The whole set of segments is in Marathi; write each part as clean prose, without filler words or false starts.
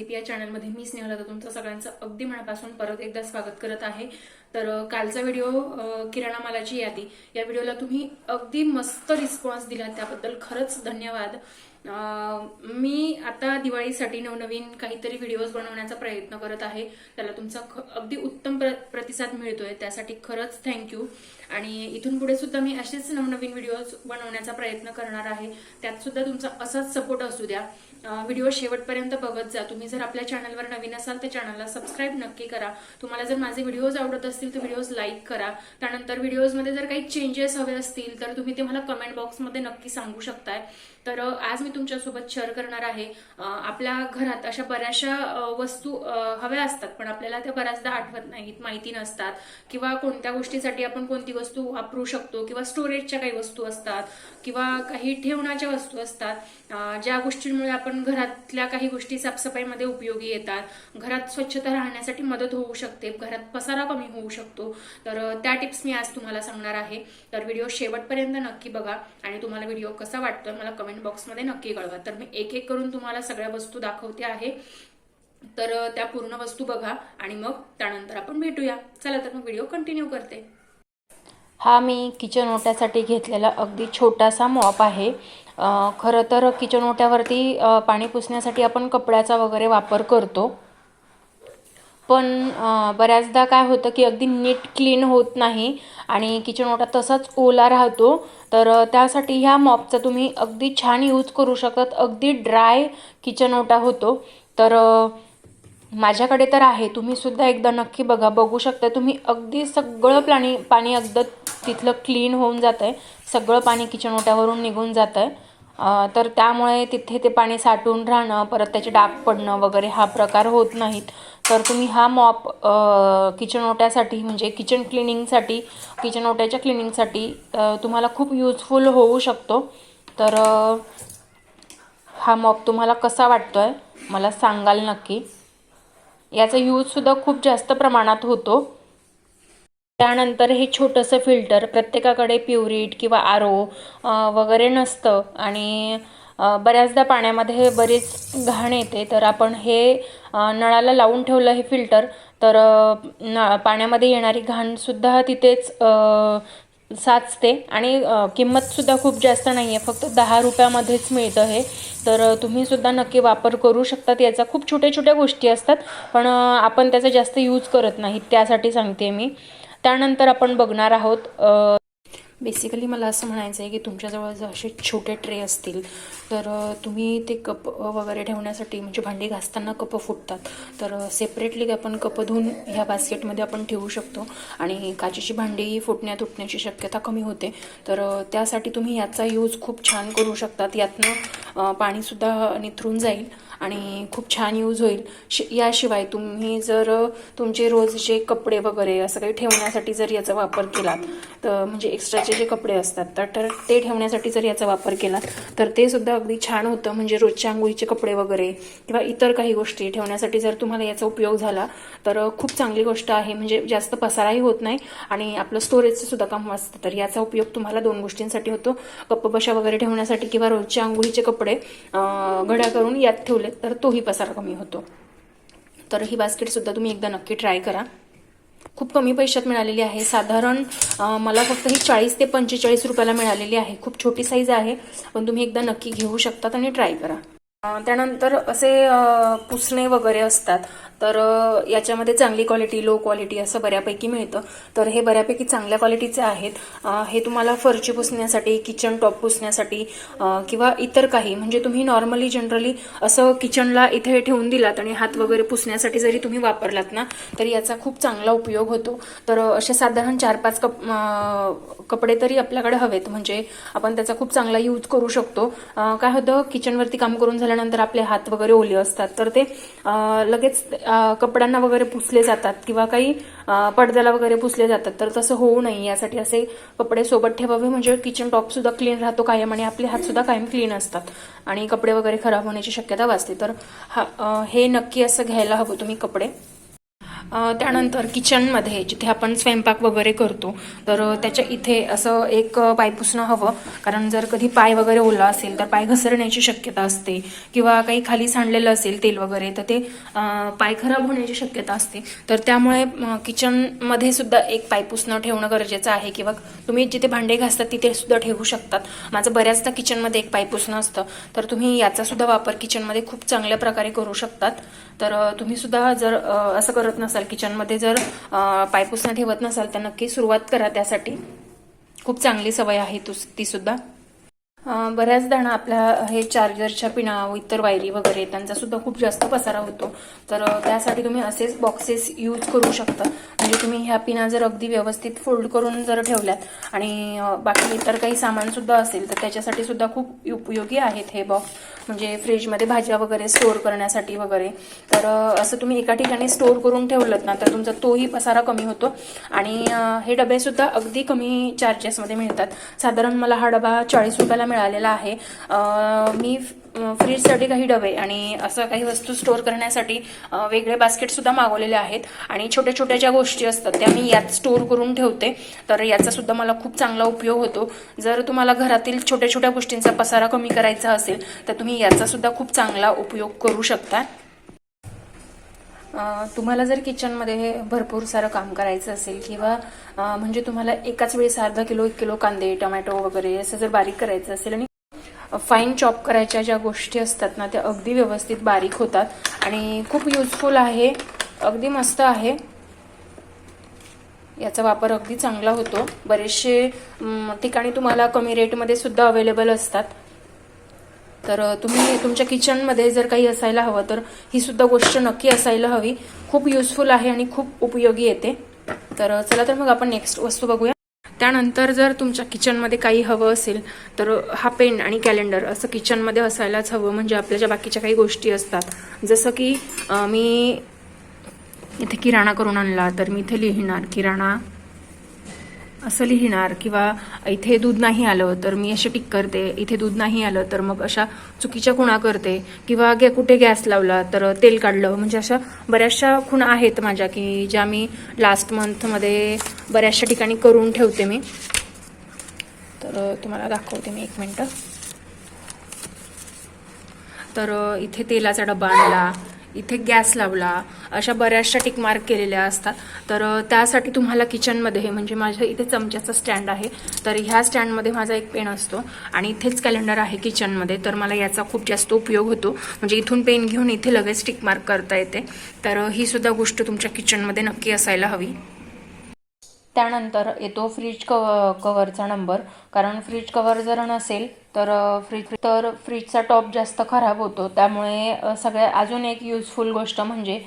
टिप या चॅनलमध्ये मी स्नेहलता तुमचं सगळ्यांचं अगदी मनापासून परत एकदा स्वागत करत आहे। तर कालचा व्हिडिओ किराणा मालाची यादी या व्हिडिओला तुम्ही अगदी मस्त रिस्पॉन्स दिला, त्याबद्दल खरंच धन्यवाद। मी आता दिवाळीसाठी नवनवीन काहीतरी व्हिडिओज बनवण्याचा प्रयत्न करत आहे, त्याला तुमचा अगदी उत्तम प्रतिसाद मिळतोय, त्यासाठी खरंच थँक्यू। आणि इथून पुढे सुद्धा मी असेच नवनवीन व्हिडिओज बनवण्याचा प्रयत्न करणार आहे, त्यात सुद्धा तुमचा असाच सपोर्ट असू द्या। व्हिडिओ शेवटपर्यंत बघत जा। तुम्ही जर आपल्या चॅनलवर नवीन असाल तर चॅनलला सबस्क्राईब नक्की करा। तुम्हाला जर माझे व्हिडिओज आवडत असतील तर व्हिडिओज लाईक करा। त्यानंतर व्हिडिओजमध्ये जर काही चेंजेस हवे असतील तर तुम्ही ते मला कमेंट बॉक्समध्ये नक्की सांगू शकताय। तर आज मी तुमच्यासोबत शेअर करणार आहे, आपल्या घरात अशा बऱ्याचशा वस्तू हव्या असतात पण आपल्याला त्या बऱ्याचदा आठवत नाहीत, माहिती नसतात, किंवा कोणत्या गोष्टीसाठी आपण कोणती वस्तू वापरू शकतो, किंवा स्टोरेजच्या काही वस्तू असतात, किंवा काही ठेवण्याच्या वस्तू असतात, ज्या गोष्टींमुळे आपण घरातल्या काही गोष्टी साफसफाईमध्ये उपयोगी येतात, घरात स्वच्छता राहण्यासाठी मदत होऊ शकते, घरात पसारा कमी होऊ शकतो। तर त्या टिप्स मी आज तुम्हाला सांगणार आहे। तर व्हिडिओ शेवटपर्यंत नक्की बघा आणि तुम्हाला व्हिडिओ कसा वाटतोय मला कमेंट बॉक्समध्ये नक्की कळवा। तर मी एक एक करून तुम्हाला सगळ्या वस्तू दाखवते आहे, तर त्या पूर्ण वस्तू बघा आणि मग त्यानंतर आपण भेटूया। चला तर मग व्हिडिओ कंटिन्यू करते। हा मी किचन ओट्यासाठी घेतलेला अगदी छोटासा मॉप आहे। खरं तर किचन ओट्यावरती पाणी पुसण्यासाठी आपण कपड्याचा वगैरे वापर करतो, पण बऱ्याचदा काय होतं की अगदी नीट क्लीन होत नाही आणि किचन ओटा तसाच ओला राहतो। तर त्यासाठी ह्या मॉपचा तुम्ही अगदी छान यूज करू शकतात, अगदी ड्राय किचन ओटा होतो। तर माझ्याकडे तर आहे, तुम्ही सुद्धा एकदा नक्की बघा, बघू शकता तुम्ही अगदी सगळं पाणी अगदी तिथलं क्लीन होऊन जात आहे, सगळं पाणी किचन ओट्यावरून निघून जात आहे। तर त्यामुळे तिथे ते पाणी साठून राहणं, परत त्याचे डाग पडणं वगैरे हा प्रकार होत नाहीत। तर तुम्ही हा मॉप किचन ओट्यासाठी म्हणजे किचन क्लिनिंगसाठी, किचन ओट्याच्या क्लिनिंगसाठी तुम्हाला खूप युजफुल होऊ शकतो। तर हा मॉप तुम्हाला कसा वाटतोय मला सांगाल नक्की। याचा यूजसुद्धा खूप जास्त प्रमाणात होतो। त्यानंतर हे छोटंसं फिल्टर, प्रत्येकाकडे प्युरिट किंवा आरो वगैरे नसतं आणि बऱ्याचदा पाण्यामध्ये बरीच घाण येते। तर आपण हे नळाला लावून ठेवलं हे फिल्टर, तर पाण्यामध्ये येणारी घाणसुद्धा तिथेच साचते आणि किंमतसुद्धा खूप जास्त नाही आहे, फक्त 10 रुपयामध्येच मिळतं हे। तर तुम्हीसुद्धा नक्की वापर करू शकतात याचा। खूप छोट्या छोट्या गोष्टी असतात पण आपण त्याचा जास्त यूज करत नाही, त्यासाठी सांगते मी। त्यानंतर आपण बघणार आहोत, बेसिकली मला असं म्हणायचं आहे की तुमच्याजवळ जर असे छोटे ट्रे असतील तर तुम्ही ते कप वगैरे ठेवण्यासाठी, म्हणजे भांडी घासताना कप फुटतात, तर सेपरेटली आपण कप धुवून ह्या बास्केटमध्ये आपण ठेवू शकतो आणि काचेची भांडी तुटण्याची शक्यता कमी होते। तर त्यासाठी तुम्ही याचा यूज खूप छान करू शकतात, यातनं पाणीसुद्धा निथरून जाईल आणि खूप छान यूज होईल। याशिवाय तुम्ही जर तुमचे रोजचे कपडे वगैरे असं काही ठेवण्यासाठी जर याचा वापर केलात, तर म्हणजे एक्स्ट्राचे जे कपडे असतात तर ते ठेवण्यासाठी जर याचा वापर केला तर ते सुद्धा अगदी छान होतं। म्हणजे रोजच्या आंघोळीचे कपडे वगैरे किंवा इतर काही गोष्टी ठेवण्यासाठी जर तुम्हाला याचा उपयोग झाला तर खूप चांगली गोष्ट आहे, म्हणजे जास्त पसाराही होत नाही आणि आपलं स्टोरेजचं सुद्धा काम वाचतं। तर याचा उपयोग तुम्हाला 2 गोष्टींसाठी होतो, कप बशा वगैरे ठेवण्यासाठी किंवा रोजच्या आंघोळीचे कपडे घड्या करून यात ठेवले तर तोही पसारा कमी होतो। तर ही बास्केटसुद्धा तुम्ही एकदा नक्की ट्राय करा। खूप कमी पैशात मिळालेली आहे, साधारण मला फक्त ही 40 ते 45 रुपयाला मिळालेली आहे। खूप छोटी साईज आहे पण तुम्ही एकदा नक्की घेऊ शकतात आणि ट्राय करा। त्यानंतर असे पुसणे वगैरे असतात, तर याच्यामध्ये चांगली क्वालिटी, लो क्वालिटी असं बऱ्यापैकी मिळतं। तर हे बऱ्यापैकी चांगल्या क्वालिटीचे आहेत। हे तुम्हाला फरची पुसण्यासाठी, किचन टॉप पुसण्यासाठी किंवा इतर काही, म्हणजे तुम्ही नॉर्मली जनरली असं किचनला इथे ठेवून दिलात आणि हात वगैरे पुसण्यासाठी जरी तुम्ही वापरलात ना तर याचा खूप चांगला उपयोग होतो। तर असे साधारण 4-5 कपडे तरी आपल्याकडे हवेत, म्हणजे आपण त्याचा खूप चांगला यूज करू शकतो। काय होतं, किचनवरती काम करून झाल्यानंतर आपले हात वगैरे ओले असतात तर ते लगेच कपड्यांना वगैरे पुसले जातात किंवा काही पडद्याला वगैरे पुसले जातात, तर तसं होऊ नये यासाठी असे कपडे सोबत ठेवावे, म्हणजे किचन टॉप सुद्धा क्लीन राहतो कायम आणि आपले हात सुद्धा कायम क्लीन असतात आणि कपडे वगैरे खराब होण्याची शक्यता वाचते। तर हे नक्की असं घ्यायला हवं तुम्ही कपडे। त्यानंतर किचनमध्ये जिथे आपण स्वयंपाक वगैरे करतो तर त्याच्या इथे असं एक पाय पुसणं हवं, कारण जर कधी पाय वगैरे ओला असेल तर पाय घसरण्याची शक्यता असते किंवा काही खाली सांडलेलं असेल तेल वगैरे तर ते पाय खराब होण्याची शक्यता असते. तर त्यामुळे किचनमध्ये सुद्धा एक पाय पुसणं ठेवणं गरजेचं आहे किंवा तुम्ही जिथे भांडे घासतात तिथे सुद्धा ठेवू शकतात. माझं बऱ्याचदा किचनमध्ये एक पाय पुसणं असतं, तर तुम्ही याचा सुद्धा वापर किचनमध्ये खूप चांगल्या प्रकारे करू शकतात. तर तुम्ही सुद्धा जर असं करत नसाल, किचनमध्ये जर पाय पुसणं ठेवत नसाल तर नक्की सुरुवात करा. त्यासाठी खूप चांगली सवय आहे ती सुद्धा. बऱ्याचदा ना आपल्या हे चार्जरच्या पिना इतर वायरी वगैरे त्यांचा सुद्धा खूप जास्त पसारा होतो. तर त्यासाठी तुम्ही असेच बॉक्सेस यूज करू शकता. म्हणजे तुम्ही ह्या पिना जर अगदी व्यवस्थित फोल्ड करून जर ठेवल्यात आणि बाकी इतर काही सामान सुद्धा असेल तर त्याच्यासाठी सुद्धा खूप उपयोगी आहेत हे बॉक्स. म्हणजे फ्रीजमध्ये भाज्या वगैरे स्टोअर करण्यासाठी वगैरे. तर असं तुम्ही एका ठिकाणी स्टोअर करून ठेवलं ना तर तुमचा तोही पसारा कमी होतो. आणि हे डबे सुद्धा अगदी कमी चार्जेसमध्ये मिळतात. साधारण मला हा डबा 40 रुपयाला मिळालेला आहे. मी फ्रीजसाठी काही डबे आणि असं काही वस्तू स्टोअर करण्यासाठी वेगळे बास्केट सुद्धा मागवलेले आहेत. आणि छोट्या छोट्या ज्या गोष्टी असतात त्या मी यात स्टोअर करून ठेवते. तर याचा सुद्धा मला खूप चांगला उपयोग होतो. जर तुम्हाला घरातील छोट्या छोट्या गोष्टींचा पसारा कमी करायचा असेल तर तुम्ही याचा सुद्धा खूप चांगला उपयोग करू शकता. तुम्हाला जर किचनमध्ये भरपूर सारं काम करायचं असेल किंवा म्हणजे तुम्हाला एकाच वेळेस अर्धा किलो 1 किलो कांदे टोमॅटो वगैरे असं जर बारीक करायचं असेल आणि फाईन चॉप करायच्या ज्या गोष्टी असतात ना त्या अगदी व्यवस्थित बारीक होतात आणि खूप युजफुल आहे. अगदी मस्त आहे. याचा वापर अगदी चांगला होतो. बरेचसे ठिकाणी तुम्हाला कमी रेटमध्ये सुद्धा अवेलेबल असतात. तर तुम्ही तुमच्या किचनमध्ये जर काही असायला हवं तर ही सुद्धा गोष्ट नक्की असायला हवी. खूप युजफुल आहे आणि खूप उपयोगी येते. तर चला तर मग आपण नेक्स्ट वस्तू बघूया. त्यानंतर जर तुमच्या किचनमध्ये काही हवं असेल तर हा पेन आणि कॅलेंडर असं किचनमध्ये असायलाच हवं. म्हणजे आपल्या ज्या बाकीच्या काही गोष्टी असतात, जसं की मी इथे किराणा करून आणला तर मी इथे लिहिणार किराणा असं लिहिणार, किंवा इथे दूध नाही आलं तर मी अशी टिक करते. इथे दूध नाही आलं तर मग अशा चुकीच्या खुणा करते. किंवा कुठे गॅस लावला तर तेल काढलं. म्हणजे अशा बऱ्याचशा खुणा आहेत माझ्या की ज्या मी लास्ट मंथमध्ये बऱ्याचशा ठिकाणी करून ठेवते मी. तर तुम्हाला दाखवते मी 1 मिनटं. तर इथे तेलाचा डबा आणला, इथे गॅस लावला, अशा बऱ्याचशा टिक मार्क केलेल्या असतात. तर त्यासाठी तुम्हाला किचनमध्ये म्हणजे माझ्या इथे चमच्याचा स्टँड आहे. तर ह्या स्टँडमध्ये माझा एक पेन असतो आणि इथेच कॅलेंडर आहे किचनमध्ये. तर मला याचा खूप जास्त उपयोग होतो. म्हणजे इथून पेन घेऊन इथे लगेच टिक मार्क करता येते. तर ही सुद्धा गोष्ट तुमच्या किचनमध्ये नक्की असायला हवी. त्यानंतर येतो फ्रीज कवरचा नंबर. कारण फ्रीज कवर जर नसेल तर फ्रीजचा टॉप जास्त खराब होतो. त्यामुळे सगळ्या अजून एक युजफुल गोष्ट म्हणजे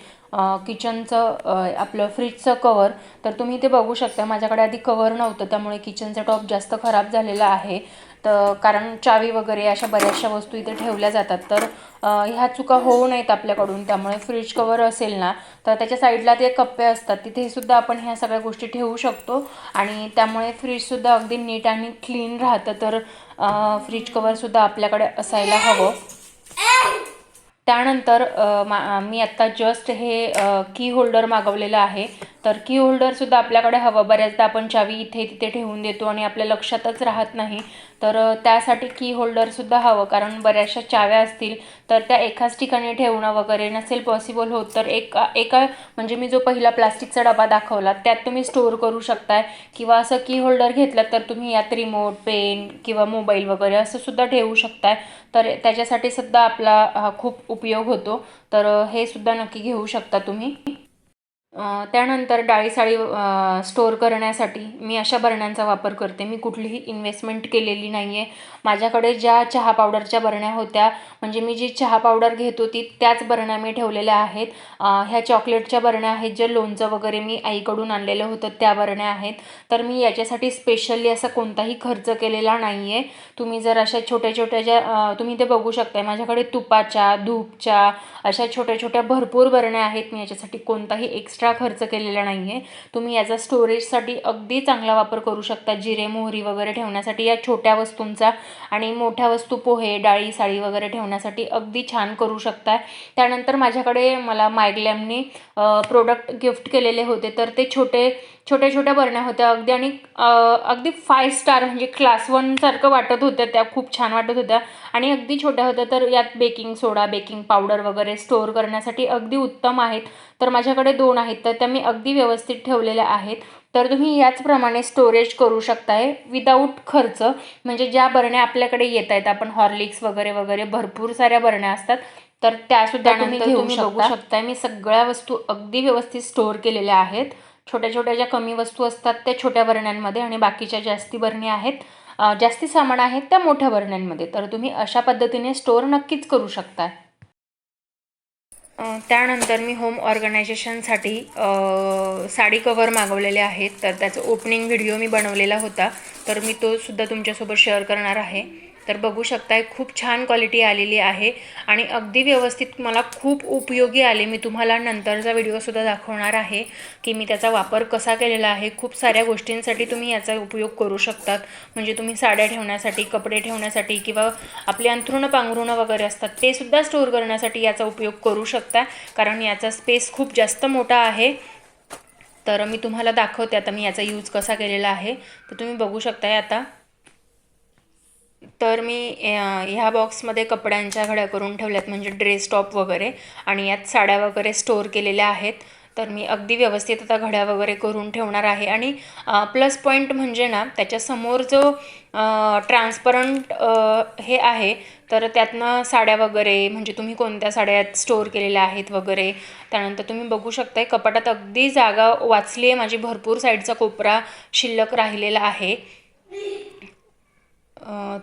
किचनचं आपलं फ्रीजचं कवर. तर तुम्ही ते बघू शकता. माझ्याकडे आधी कवर नव्हतं त्यामुळे किचनचा टॉप जास्त खराब झालेला आहे. तर कारण चावी वगैरे अशा बऱ्याचशा वस्तू इथे ठेवल्या जातात. तर ह्या चुका होऊ नयेत आपल्याकडून. त्यामुळे फ्रीज कवर असेल ना तर त्याच्या साईडला ते कप्पे असतात, तिथे सुद्धा आपण ह्या सगळ्या गोष्टी ठेवू शकतो आणि त्यामुळे फ्रीजसुद्धा अगदी नीट आणि क्लीन राहतं. तर फ्रीज कवरसुद्धा आपल्याकडे असायला हवं. त्यानंतर मी आत्ता जस्ट हे की होल्डर मागवलेलं आहे. तर की होल्डरसुद्धा आपल्याकडे हवं. बऱ्याचदा आपण चावी इथे तिथे ठेवून देतो आणि आपल्या लक्षातच राहत नाही. तर त्यासाठी की होल्डरसुद्धा हवं. कारण बऱ्याचशा चाव्या असतील तर त्या एकाच ठिकाणी ठेवणं वगैरे नसेल पॉसिबल होत. तर एका म्हणजे मी जो पहिला प्लास्टिकचा डबा दाखवला त्यात तुम्ही स्टोअर करू शकताय. किंवा असं की होल्डर घेतलं तर तुम्ही यात रिमोट, पेन किंवा मोबाईल वगैरे असं सुद्धा ठेवू शकताय. तर त्याच्यासाठी सुद्धा आपला खूप उपयोग होतो. तर हे सुद्धा नक्की घेऊ शकता तुम्ही. त्यानंतर डाळी-साळी स्टोअर करण्यासाठी मी अशा बरण्यांचा वापर करते. मी कुठलीही इन्व्हेस्टमेंट केलेली नाही आहे. माझ्याकडे ज्या चहा पावडरच्या बरण्या होत्या, म्हणजे मी जी चहा पावडर घेत होती त्याच बरण्या मी ठेवलेल्या आहेत. ह्या चॉकलेटच्या बरण्या आहेत, जे लोणचं वगैरे मी आईकडून आणलेलं होतं त्या बरण्या आहेत. तर मी याच्यासाठी स्पेशली असा कोणताही खर्च केलेला नाही आहे. तुम्ही जर अशा छोट्या छोट्या ज्या तुम्ही ते बघू शकता, माझ्याकडे तुपाच्या, धूपच्या अशा छोट्या छोट्या भरपूर बरण्या आहेत. मी याच्यासाठी कोणताही एक्स्ट्रा एक्स्ट्रा खर्च केलेला नाही आहे. तुम्ही याचा स्टोरेजसाठी अगदी चांगला वापर करू शकता. जिरे मोहरी वगैरे ठेवण्यासाठी या छोट्या वस्तूंचा, आणि मोठ्या वस्तू पोहे डाळी साळी वगैरे ठेवण्यासाठी अगदी छान करू शकता. त्यानंतर माझ्याकडे मला मायग्लॅमनी प्रोडक्ट गिफ्ट केलेले होते, तर ते छोट्या बरण्या होत्या अगदी, आणि अगदी 5 स्टार म्हणजे क्लास 1 सारखं वाटत होत्या. त्या खूप छान वाटत होत्या आणि अगदी छोट्या होत्या. तर यात बेकिंग सोडा बेकिंग पावडर वगैरे स्टोअर करण्यासाठी अगदी उत्तम आहेत. तर माझ्याकडे 2 आहेत, तर त्या मी अगदी व्यवस्थित ठेवलेल्या आहेत. तर तुम्ही याचप्रमाणे स्टोरेज करू शकताय विदाऊट खर्च. म्हणजे ज्या बरण्या आपल्याकडे येत आहेत, आपण हॉर्लिक्स वगैरे भरपूर साऱ्या बरण्या असतात, तर त्यासुद्धा तुम्ही बघू शकताय. मी सगळ्या वस्तू अगदी व्यवस्थित स्टोअर केलेल्या आहेत. छोट्या ज्या कमी वस्तू असतात त्या छोट्या बरण्यांमध्ये, आणि बाकीच्या जास्ती बरण्या आहेत, जास्ती सामान आहेत त्या मोठ्या बरण्यांमध्ये. तर तुम्ही अशा पद्धतीने स्टोअर नक्कीच करू शकता. त्यानंतर मी होम ऑर्गनायझेशनसाठी साडी कवर मागवलेले आहेत. तर त्याचं ओपनिंग व्हिडिओ मी बनवलेला होता, तर मी तो सुद्धा तुमच्यासोबत शेअर करणार आहे. तर बघू शकताय खूप छान क्वालिटी आलेली आहे आणि अगदी व्यवस्थित मला खूप उपयोगी आले. मी तुम्हाला नंतरचा व्हिडिओसुद्धा दाखवणार आहे की मी त्याचा वापर कसा केलेला आहे. खूप साऱ्या गोष्टींसाठी तुम्ही याचा उपयोग करू शकतात. म्हणजे तुम्ही साड्या ठेवण्यासाठी, कपडे ठेवण्यासाठी, किंवा आपली अंथरुणं पांघरुणं वगैरे असतात ते सुद्धा स्टोअर करण्यासाठी याचा उपयोग करू शकता, कारण याचा स्पेस खूप जास्त मोठा आहे. तर मी तुम्हाला दाखवते आता मी याचा यूज कसा केलेला आहे. तर तुम्ही बघू शकताय आता. तर मी ह्या बॉक्समध्ये कपड्यांच्या घड्या करून ठेवल्यात, म्हणजे ड्रेस टॉप वगैरे, आणि यात साड्या वगैरे स्टोअर केलेल्या आहेत. तर मी अगदी व्यवस्थित आता घड्या वगैरे करून ठेवणार आहे. आणि प्लस पॉईंट म्हणजे ना, त्याच्यासमोर जो ट्रान्सपरंट हे आहे, तर त्यातनं साड्या वगैरे, म्हणजे तुम्ही कोणत्या साड्या यात स्टोअर केलेल्या आहेत वगैरे. त्यानंतर तुम्ही बघू शकताय कपाटात अगदी जागा वाचली आहे माझी, भरपूर साईडचा कोपरा शिल्लक राहिलेला आहे.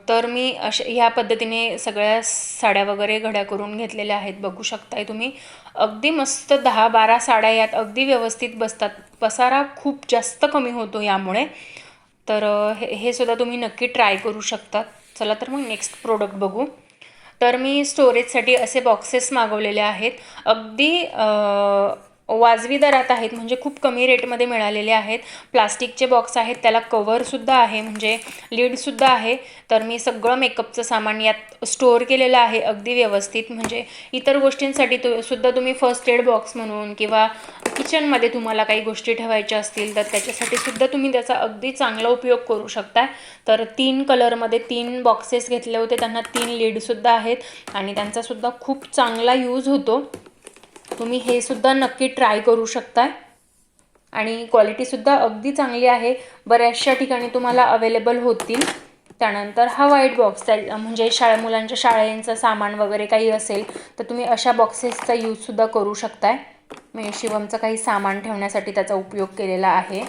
तर मी ह्या पद्धतीने सगळ्या साड्या वगैरे घड्या करून घेतलेल्या आहेत. बघू शकताय तुम्ही अगदी मस्त 10-12 साड्या यात अगदी व्यवस्थित बसतात. पसारा खूप जास्त कमी होतो यामुळे. तर हे सुद्धा तुम्ही नक्की ट्राय करू शकता. चला तर मग नेक्स्ट प्रोडक्ट बघू. तर मी स्टोरेजसाठी असे बॉक्सेस मागवलेले आहेत. अगदी वाजवी दरात आहेत, म्हणजे खूप कमी रेटमध्ये मिळालेले आहेत. प्लास्टिकचे बॉक्स आहेत, त्याला कवरसुद्धा आहे, म्हणजे लीडसुद्धा आहे. तर मी सगळं मेकअपचं सामान यात स्टोअर केलेलं आहे अगदी व्यवस्थित. म्हणजे इतर गोष्टींसाठी सुद्धा तुम्ही फर्स्ट एड बॉक्स म्हणून, किंवा किचनमध्ये तुम्हाला काही गोष्टी ठेवायच्या असतील तर त्याच्यासाठी सुद्धा तुम्ही त्याचा अगदी चांगला उपयोग करू शकता. तर 3 कलरमध्ये 3 बॉक्सेस घेतले होते, त्यांना 3 लीडसुद्धा आहेत आणि त्यांचासुद्धा खूप चांगला यूज होतो. तुम्ही हे सुद्धा नक्की ट्राय करू शकता. आणि क्वालिटीसुद्धा अगदी चांगली आहे, बऱ्याचशा ठिकाणी तुम्हाला अवेलेबल होतील. त्यानंतर हा व्हाईट बॉक्स, म्हणजे मुलांच्या शाळेचं सामान वगैरे काही असेल तर तुम्ही अशा बॉक्सेसचा यूजसुद्धा करू शकताय. मी शिवमचं काही सामान ठेवण्यासाठी त्याचा उपयोग केलेला आहे.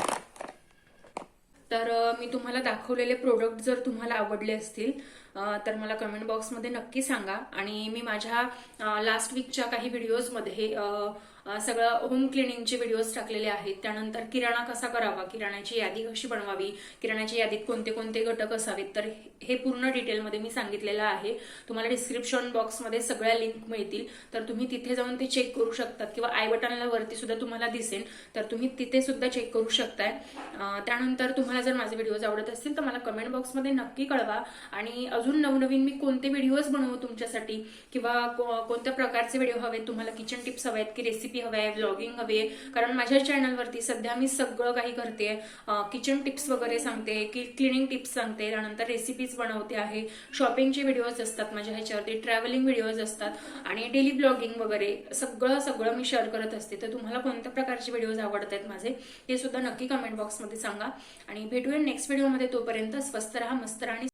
तर मी तुम्हाला दाखवलेले प्रोडक्ट जर तुम्हाला आवडले असतील तर मला कमेंट बॉक्समध्ये नक्की सांगा. आणि मी माझ्या लास्ट वीकच्या काही व्हिडिओजमध्ये सगळं होम क्लिनिंगचे व्हिडिओज टाकलेले आहेत. त्यानंतर किराणा कसा करावा, किराण्याची यादी कशी बनवावी, किराण्याच्या यादीत कोणते कोणते घटक असावेत, तर हे पूर्ण डिटेलमध्ये मी सांगितलेलं आहे. तुम्हाला डिस्क्रिप्शन बॉक्समध्ये सगळ्या लिंक मिळतील, तर तुम्ही तिथे जाऊन ते चेक करू शकतात, किंवा आय बटनला वरती सुद्धा तुम्हाला दिसेल, तर तुम्ही तिथे सुद्धा चेक करू शकताय. त्यानंतर तुम्हाला जर माझे व्हिडिओज आवडत असतील तर मला कमेंट बॉक्समध्ये नक्की कळवा. आणि अजून नवनवीन मी कोणते व्हिडिओज बनवू तुमच्यासाठी, किंवा कोणत्या प्रकारचे व्हिडिओ हवेत तुम्हाला, किचन टिप्स हवेत की रेसिपी हवे, व्लॉगिंग हवे, कारण माझ्या चॅनलवरती सध्या मी सगळं काही करते. किचन टिप्स वगैरे सांगते, की क्लिनिंग टिप्स सांगते, त्यानंतर रेसिपीज बनवते आहे, शॉपिंगचे व्हिडिओज असतात माझ्या ह्याच्यावरती, ट्रॅव्हलिंग व्हिडिओज असतात, आणि डेली ब्लॉगिंग वगैरे सगळं मी शेअर करत असते. तर तुम्हाला कोणत्या प्रकारचे व्हिडिओज आवडत आहेत माझे ते सुद्धा नक्की कमेंट बॉक्समध्ये सांगा. आणि भेटूया नेक्स्ट व्हिडिओमध्ये. तोपर्यंत स्वस्त राहा, मस्त राहा आणि